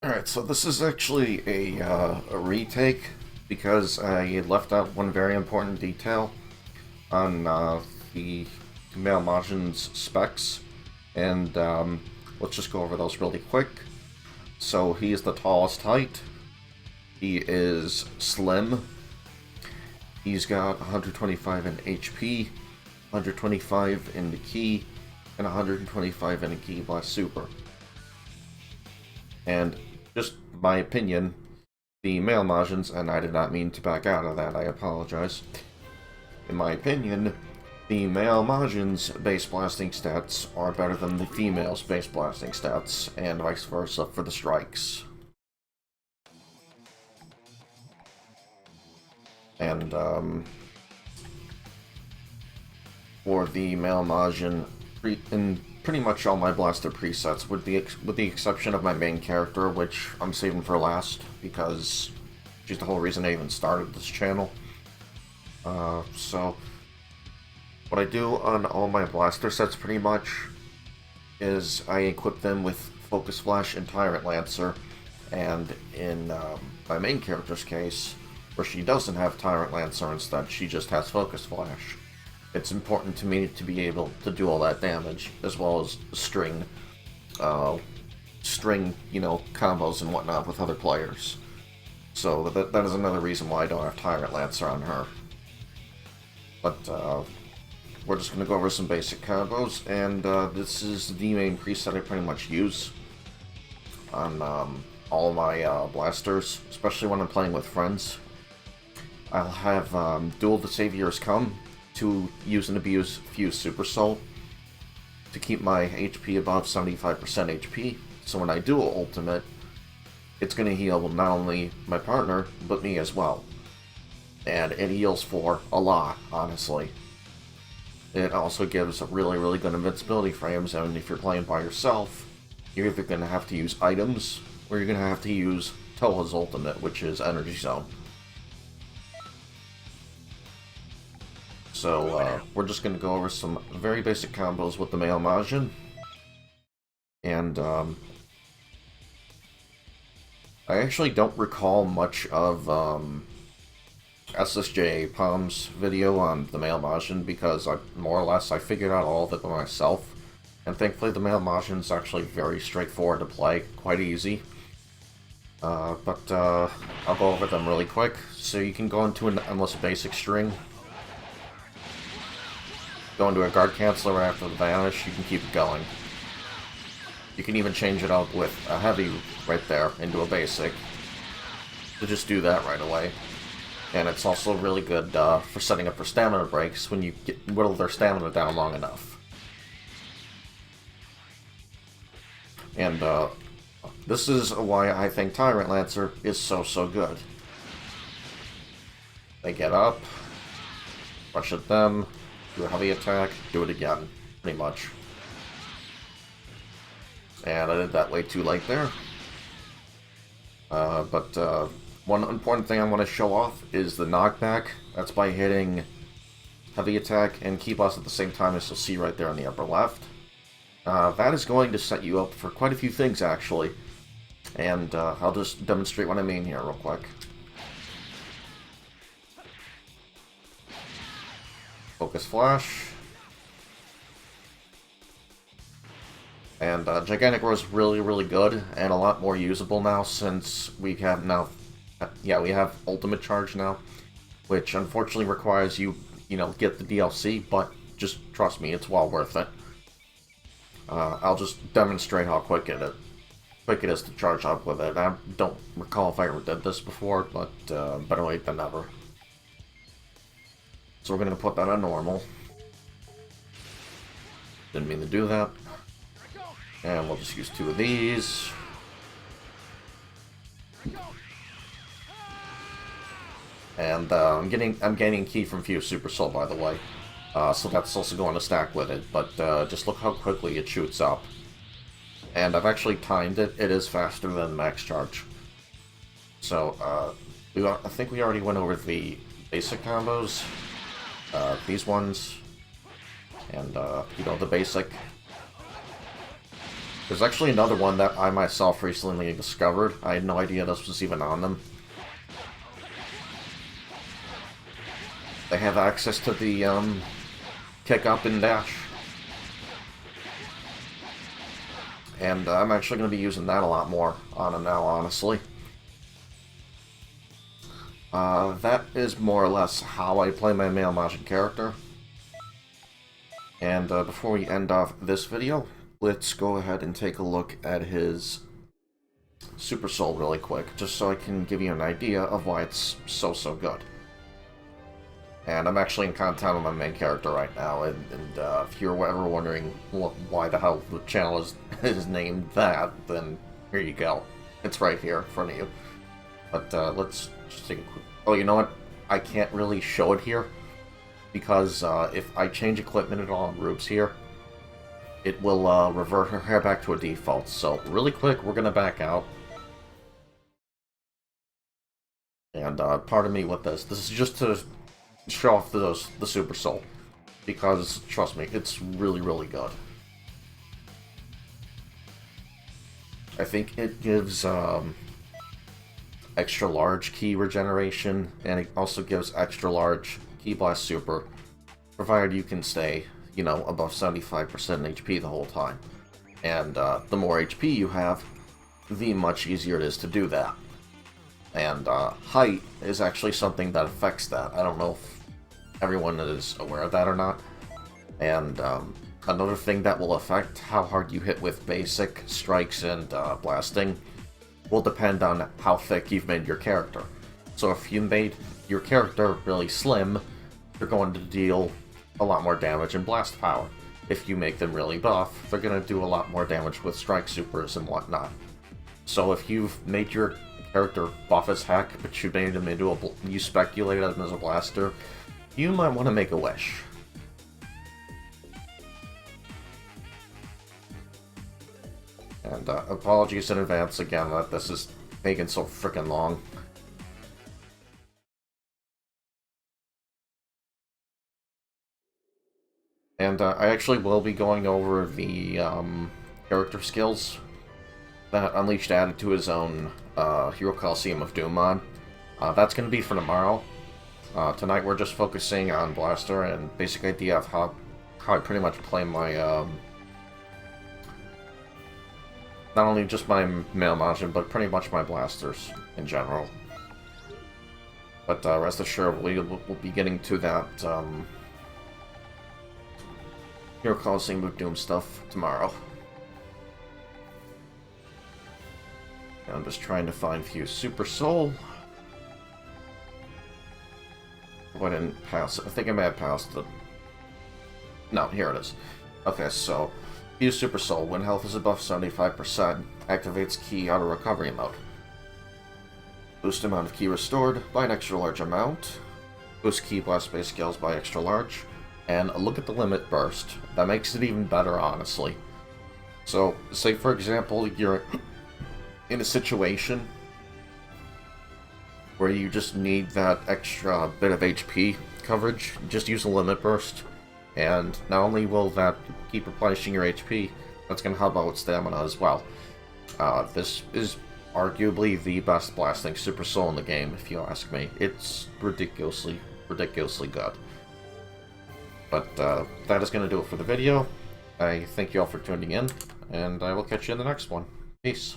Alright, so this is actually a retake because I left out one very important detail on the male Majin's specs, and let's just go over those really quick. So he is the tallest height, he is slim, he's got 125 in HP, 125 in the key, and 125 in the key blast super. And just my opinion, the male Majins, and I did not mean to back out of that, I apologize. In my opinion, the male Majin's base blasting stats are better than the female's base blasting stats, and vice versa for the strikes. And, for the male Majin, in pretty much all my blaster presets, with the exception of my main character, which I'm saving for last because she's the whole reason I even started this channel. So what I do on all my blaster sets pretty much is I equip them with Focus Flash and Tyrant Lancer, and in my main character's case, where she doesn't have Tyrant Lancer instead, she just has Focus Flash. It's important to me to be able to do all that damage, as well as string, combos and whatnot with other players. So that is another reason why I don't have Tyrant Lancer on her. But we're just going to go over some basic combos, and this is the main preset I pretty much use on all my blasters, especially when I'm playing with friends. I'll have Duel the Saviors come to use and abuse Fuse Super Soul to keep my HP above 75% HP, so when I duel Ultimate, it's going to heal not only my partner, but me as well. And it heals for a lot, honestly. It also gives really, really good invincibility frames, and if you're playing by yourself, you're either going to have to use items, or you're going to have to use Toa's ultimate, which is Energy Zone. So, we're just going to go over some very basic combos with the male Majin. And, I actually don't recall much of, SSJ Palm's video on the male Majin, because more or less I figured out all of it by myself. And thankfully the male Majin is actually very straightforward to play, quite easy. I'll go over them really quick. So you can go into an endless basic string. Go into a guard canceller right after the vanish, you can keep it going. You can even change it up with a heavy right there into a basic. To just do that right away. And it's also really good for setting up for stamina breaks when you whittle their stamina down long enough. And this is why I think Tyrant Lancer is so good. They get up, rush at them, do a heavy attack, do it again, pretty much. And I did that way too late there. One important thing I want to show off is the knockback. That's by hitting heavy attack and key blast at the same time, as you'll see right there on the upper left. That is going to set you up for quite a few things, actually. And I'll just demonstrate what I mean here real quick. Focus Flash. And Gigantic Roar is really good, and a lot more usable now, since we have we have Ultimate Charge now, which unfortunately requires you, get the DLC, but just trust me, it's well worth it. I'll just demonstrate how quick it is to charge up with it. I don't recall if I ever did this before, but better late than never. So we're going to put that on normal. Didn't mean to do that. And we'll just use two of these. And I'm gaining key from Fuse Super Soul, by the way. So that's also going to stack with it, but just look how quickly it shoots up. And I've actually timed it. It is faster than max charge. So I think we already went over the basic combos. These ones, and the basic. There's actually another one that I myself recently discovered. I had no idea this was even on them. They have access to the kick up and dash. And I'm actually going to be using that a lot more on them now, honestly. That is more or less how I play my male Majin character. And before we end off this video, let's go ahead and take a look at his Super Soul really quick, just so I can give you an idea of why it's so good. And I'm actually in contact with my main character right now, and if you're ever wondering why the hell the channel is named that, then here you go. It's right here in front of you. But let's just take a quick... Oh, you know what? I can't really show it here, because if I change equipment at all in groups here, it will revert her hair back to a default. So really quick, we're going to back out. And pardon me with this. This is just to show off the Super Soul, because trust me, it's really good. I think it gives extra large ki regeneration, and it also gives extra large ki blast super, provided you can stay, you know, above 75% HP the whole time. And the more HP you have, the much easier it is to do that. And height is actually something that affects that. I don't know if everyone is aware of that or not. And another thing that will affect how hard you hit with basic strikes and blasting will depend on how thick you've made your character. So if you made your character really slim, you're going to deal a lot more damage and blast power. If you make them really buff, they're going to do a lot more damage with strike supers and whatnot. So if you've made your character buff as heck, but you made him into you speculated him as a blaster, you might want to make a wish. And apologies in advance again that this is taking so freaking long. And I actually will be going over the character skills that Unleashed added to his own Hero Coliseum of Doom mod. That's going to be for tomorrow. Tonight we're just focusing on Blaster and basic idea of how I pretty much play my, not only just my male Majin, but pretty much my blasters in general. But rest assured, we'll be getting to that Hero Coliseum of Doom stuff tomorrow. And I'm just trying to find Fuse Super Soul. Oh, I didn't pass it. I think I may have passed it. No, here it is. Okay, so Fuse Super Soul. When health is above 75%, activates ki auto recovery mode. Boost amount of ki restored by an extra large amount. Boost ki blast base skills by extra large. And look at the limit burst. That makes it even better, honestly. So, say for example, you're in a situation where you just need that extra bit of HP coverage, just use a limit burst, and not only will that keep replenishing your HP, that's going to help out with stamina as well. This is arguably the best blasting Super Soul in the game, if you ask me. It's ridiculously good. But that is going to do it for the video. I thank you all for tuning in, and I will catch you in the next one. Peace.